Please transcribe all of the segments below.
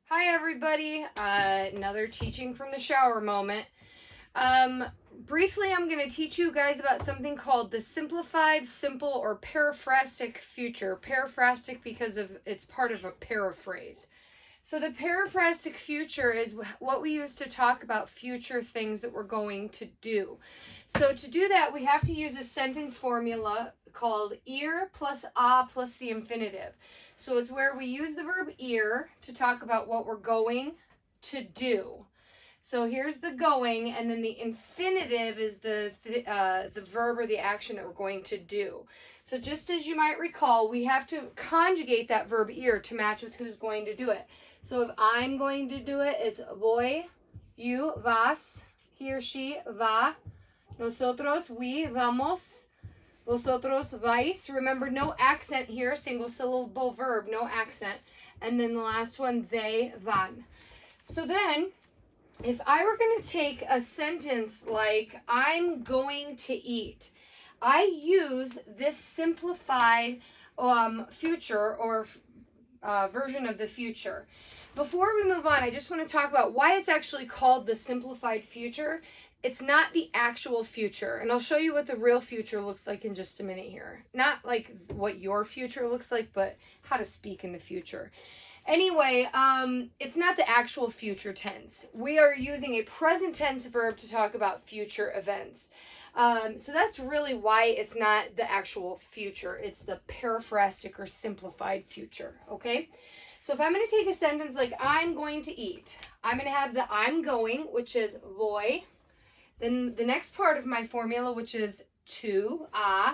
Hi everybody, another teaching from the shower moment. Briefly I'm going to teach you guys about something called the simplified, simple, or paraphrastic future. Paraphrastic because it's part of a paraphrase. So the paraphrastic future is what we use to talk about future things that we're going to do. So to do that, we have to use a sentence formula called ir plus a plus the infinitive. So it's where we use the verb ir to talk about what we're going to do. So here's the going, and then the infinitive is the verb or the action that we're going to do. So just as you might recall, we have to conjugate that verb ir to match with who's going to do it. So if I'm going to do it, it's voy, you, vas, he or she, va, nosotros, we, vamos, vosotros, vais. Remember, no accent here, single syllable verb, no accent. And then the last one, they, van. So then, if I were going to take a sentence like, I'm going to eat, I use this simplified future or version of the future. Before we move on, I just want to talk about why it's actually called the simplified future. It's not the actual future, and I'll show you what the real future looks like in just a minute here. Not like what your future looks like, but how to speak in the future. Anyway, it's not the actual future tense. We are using a present tense verb to talk about future events. So that's really why it's not the actual future. It's the paraphrastic or simplified future, okay? So if I'm going to take a sentence like, I'm going to eat, I'm going to have the I'm going, which is voy. Then the next part of my formula, which is to, a.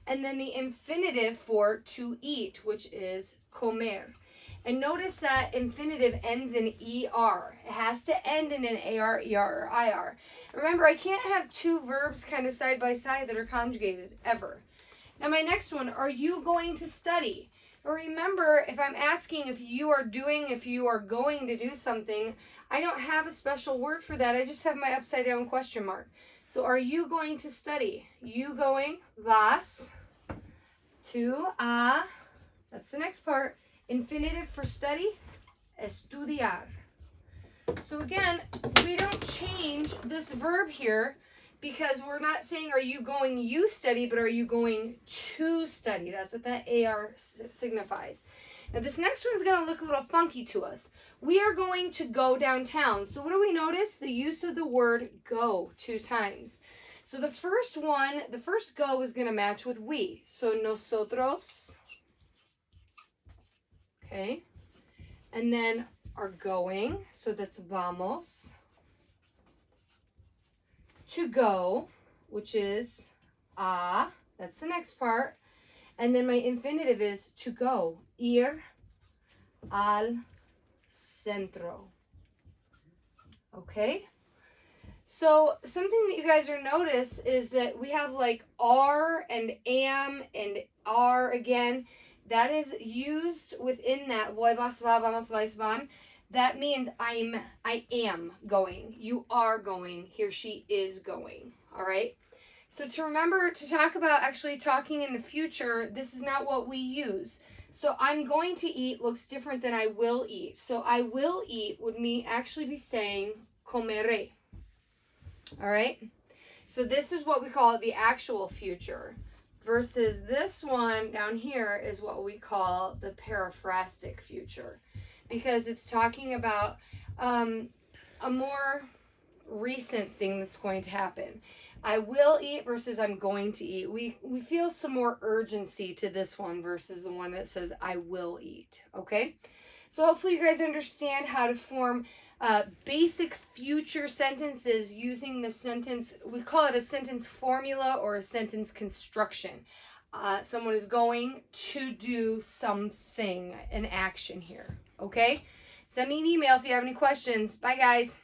And then the infinitive for to eat, which is comer. And notice that infinitive ends in ER. It has to end in an AR, ER, or IR. Remember, I can't have two verbs kind of side by side that are conjugated, ever. Now my next one, are you going to study? Remember, if I'm asking if you are going to do something, I don't have a special word for that. I just have my upside down question mark. So are you going to study? You going, vas, to, a. That's the next part. Infinitive for study, estudiar. So again, we don't change this verb here because we're not saying are you going you study, but are you going to study? That's what that AR signifies. Now this next one's going to look a little funky to us. We are going to go downtown. So what do we notice? The use of the word go 2 times. So the first go is going to match with we. So nosotros. Okay. And then are going. So that's vamos. To go, which is a. That's the next part. And then my infinitive is to go. Ir al centro. Okay? So something that you guys are notice is that we have like are and am and are again. That is used within that voy, vas, va, vamos, vais, van. That means I am going. You are going. He or she is going. All right? So to remember to talk about actually talking in the future, this is not what we use. So I'm going to eat looks different than I will eat. So I will eat would actually be saying comeré. All right? So this is what we call the actual future. Versus this one down here is what we call the paraphrastic future. Because it's talking about a more recent thing that's going to happen. I will eat versus I'm going to eat. We feel some more urgency to this one versus the one that says I will eat. Okay? So hopefully you guys understand how to form basic future sentences using the sentence. We call it a sentence formula or a sentence construction. Someone is going to do something, an action here. Okay? Send me an email if you have any questions. Bye, guys.